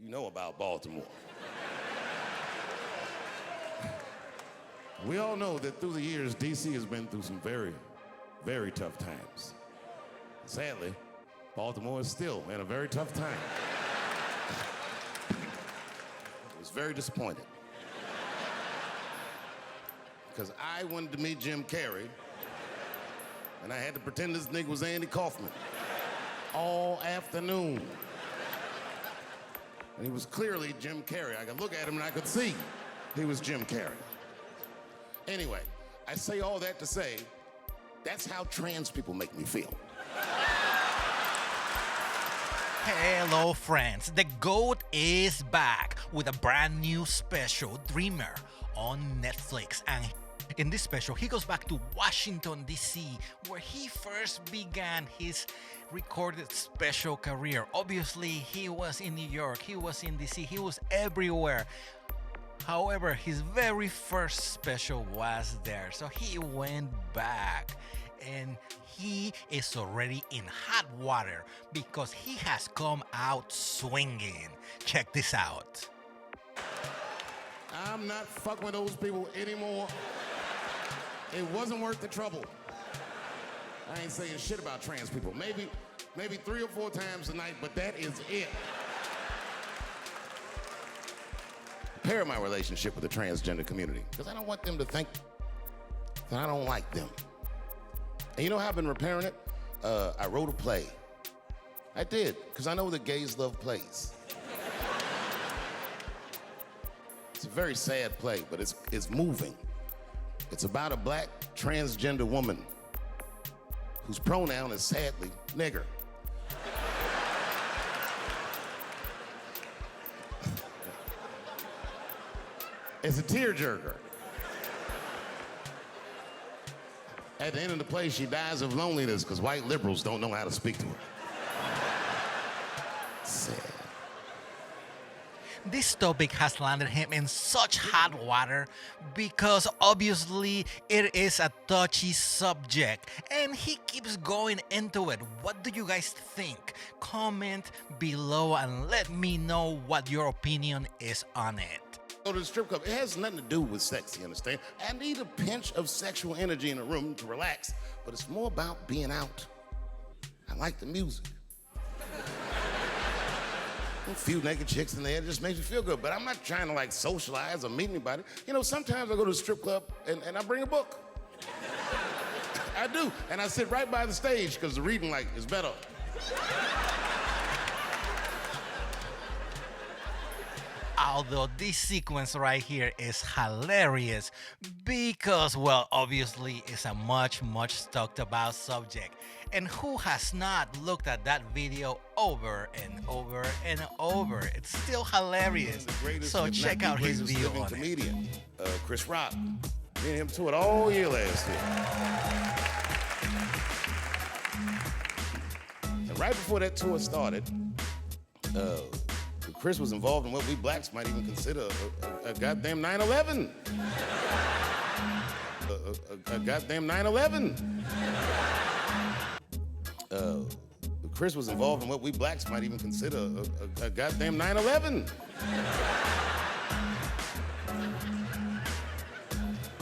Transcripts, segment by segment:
you know about Baltimore. We all know that through the years, D.C. has been through some very, very tough times. Sadly, Baltimore is still in a very tough time. I was very disappointed. Because I wanted to meet Jim Carrey, and I had to pretend this nigga was Andy Kaufman all afternoon. And he was clearly Jim Carrey. I could look at him and I could see he was Jim Carrey. Anyway, I say all that to say, that's how trans people make me feel. Hello friends, the GOAT is back with a brand new special, Dreamer, on Netflix. And in this special, he goes back to Washington, D.C., where he first began his recorded special career. Obviously, he was in New York, he was in D.C., he was everywhere. However, his very first special was there, so he went back. And he is already in hot water because he has come out swinging. Check this out. I'm not fucking with those people anymore. It wasn't worth the trouble. I ain't saying shit about trans people. Maybe 3 or 4 times a night, but that is it. Repair my relationship with the transgender community, because I don't want them to think that I don't like them. And you know how I've been repairing it? I wrote a play. I did, because I know that gays love plays. It's a very sad play, but it's moving. It's about a black transgender woman whose pronoun is sadly nigger. It's a tearjerker. At the end of the play, she dies of loneliness because white liberals don't know how to speak to her. Sad. This topic has landed him in such hot water because obviously it is a touchy subject and he keeps going into it. What do you guys think? Comment below and let me know what your opinion is on it. Go to the strip club. It has nothing to do with sex, you understand? I need a pinch of sexual energy in the room to relax, but it's more about being out. I like the music. A few naked chicks in there, it just makes me feel good, but I'm not trying to like socialize or meet anybody. You know, sometimes I go to the strip club and I bring a book. I do, and I sit right by the stage because the reading light is better. Although this sequence right here is hilarious because, well, obviously it's a much talked about subject. And who has not looked at that video over and over and over? It's still hilarious. So check out his view on it. Comedian, Chris Rock. Me and him toured all year last year. And right before that tour started, Chris was involved in what we blacks might even consider a goddamn 9/11. A goddamn 9/11. Chris was involved in what we blacks might even consider a goddamn 9/11.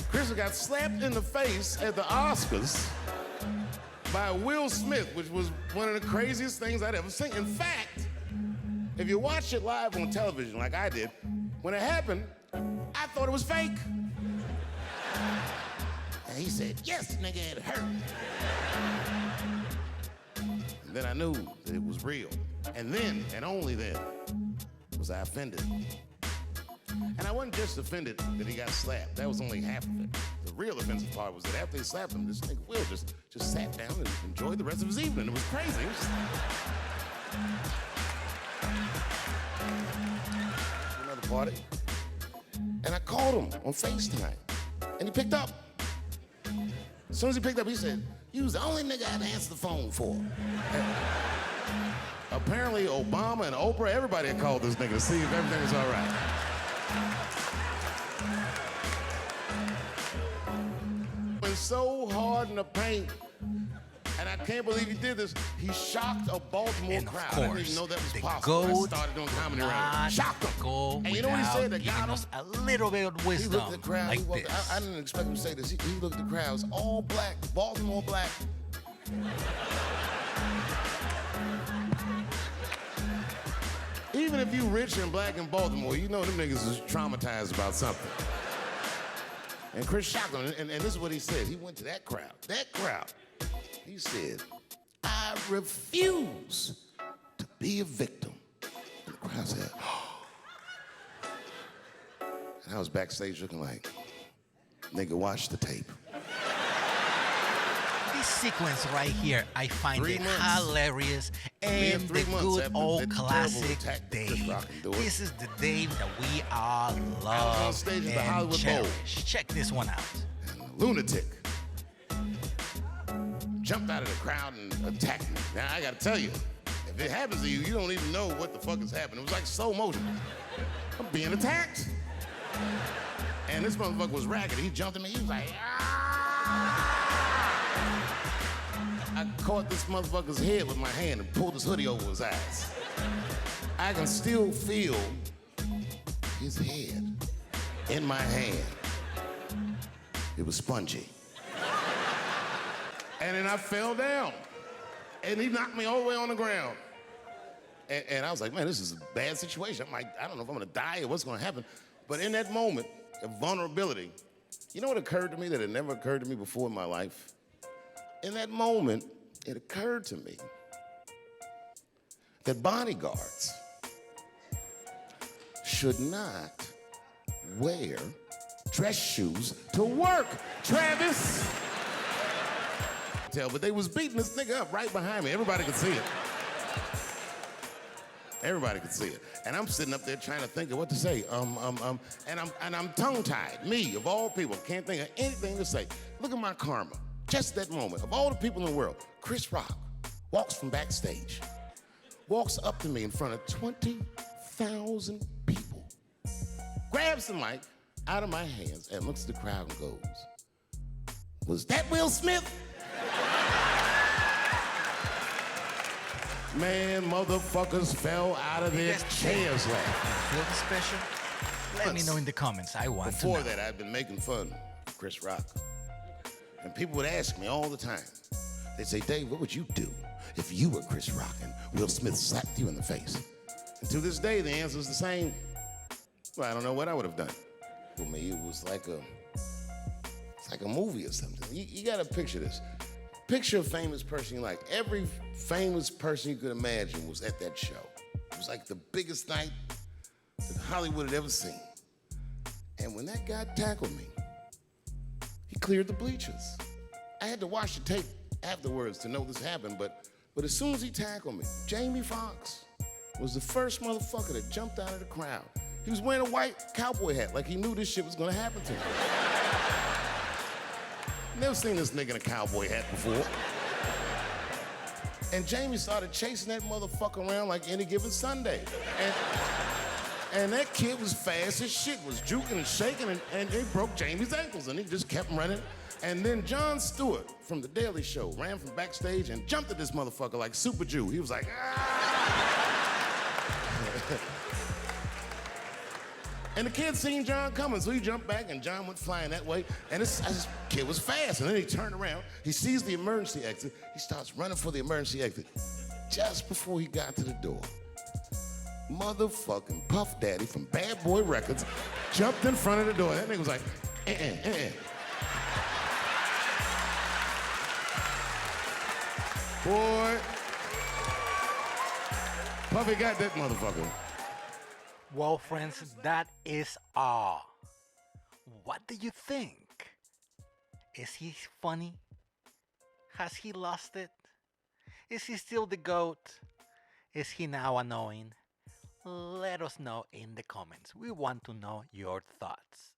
Chris got slapped in the face at the Oscars by Will Smith, which was one of the craziest things I'd ever seen. In fact, if you watch it live on television like I did, when it happened, I thought it was fake. And he said, yes, nigga, it hurt. And then I knew that it was real. And then, and only then, was I offended. And I wasn't just offended that he got slapped. That was only half of it. The real offensive part was that after they slapped him, this nigga Will just sat down and enjoyed the rest of his evening. It was crazy. It was... Another party. And I called him on FaceTime. And he picked up. As soon as he picked up, he said, you was the only nigga I had to answer the phone for. And apparently Obama and Oprah, everybody had called this nigga to see if everything was all right. Went so hard in the paint And I can't believe he did this. He shocked a Baltimore And of crowd. I didn't even course, know that was the possible. I GOAT started doing comedy would around. not Shocked him. go And you know what he said that without got giving him? us a little bit of He wisdom looked at the crowd. like He walked, this. I didn't expect him to say this. He looked at the crowd. It was all black, Baltimore black. Even if you rich and black in Baltimore, you know them niggas is traumatized about something. And Chris shocked him, and this is what he said. He went to that crowd. He said, I refuse to be a victim. And the crowd said, oh. And I was backstage looking like, nigga, watch the tape. This sequence right here, I find 3 it months. hilarious Me and and the 3 months good after old that terrible classic attack that Chris Dave. Rock endured. This is the Dave that we all on love stage at the and Hollywood Bowl. cherish. Check this one out. And a lunatic jumped out of the crowd and attacked me. Now, I gotta tell you, if it happens to you, you don't even know what the fuck is happening. It was like slow motion. I'm being attacked. And this motherfucker was ragged. He jumped at me. He was like, ah! I caught this motherfucker's head with my hand and pulled his hoodie over his eyes. I can still feel his head in my hand. It was spongy. And then I fell down. And he knocked me all the way on the ground. And I was like, man, this is a bad situation. I'm like, I don't know if I'm gonna die or what's gonna happen. But in that moment of vulnerability, you know what occurred to me that had never occurred to me before in my life? In that moment, it occurred to me that bodyguards should not wear dress shoes to work, Travis. But they was beating this nigga up right behind me. Everybody could see it. Everybody could see it. And I'm sitting up there trying to think of what to say. And I'm tongue-tied. Me, of all people, can't think of anything to say. Look at my karma. Just that moment. Of all the people in the world, Chris Rock walks from backstage, walks up to me in front of 20,000 people, grabs the mic out of my hands and looks at the crowd and goes, was that Will Smith? Man, motherfuckers fell out of their chairs laughing. Feel the special? Let me know in the comments. I want to Before know. that, I'd been making fun of Chris Rock. And people would ask me all the time. They'd say, Dave, what would you do if you were Chris Rock and Will Smith slapped you in the face? And to this day, the answer is the same. Well, I don't know what I would have done. For me, it was like a movie or something. You gotta picture this. Picture a famous person you like. Every famous person you could imagine was at that show. It was like the biggest night that Hollywood had ever seen. And when that guy tackled me, he cleared the bleachers. I had to watch the tape afterwards to know this happened, but as soon as he tackled me, Jamie Foxx was the first motherfucker that jumped out of the crowd. He was wearing a white cowboy hat like he knew this shit was gonna happen to him. Never seen this nigga in a cowboy hat before. And Jamie started chasing that motherfucker around like any given Sunday. And that kid was fast as shit, was juking and shaking, and he broke Jamie's ankles, and he just kept running. And then Jon Stewart from The Daily Show ran from backstage and jumped at this motherfucker like Super Jew. He was like, ah! And the kid seen John coming, so he jumped back, and John went flying that way. And this kid was fast, and then he turned around. He sees the emergency exit. He starts running for the emergency exit. Just before he got to the door, motherfucking Puff Daddy from Bad Boy Records jumped in front of the door. That nigga was like, Boy, Puffy got that motherfucker. Well, friends, that is all. What do you think? Is he funny? Has he lost it? Is he still the GOAT? Is he now annoying? Let us know in the comments. We want to know your thoughts.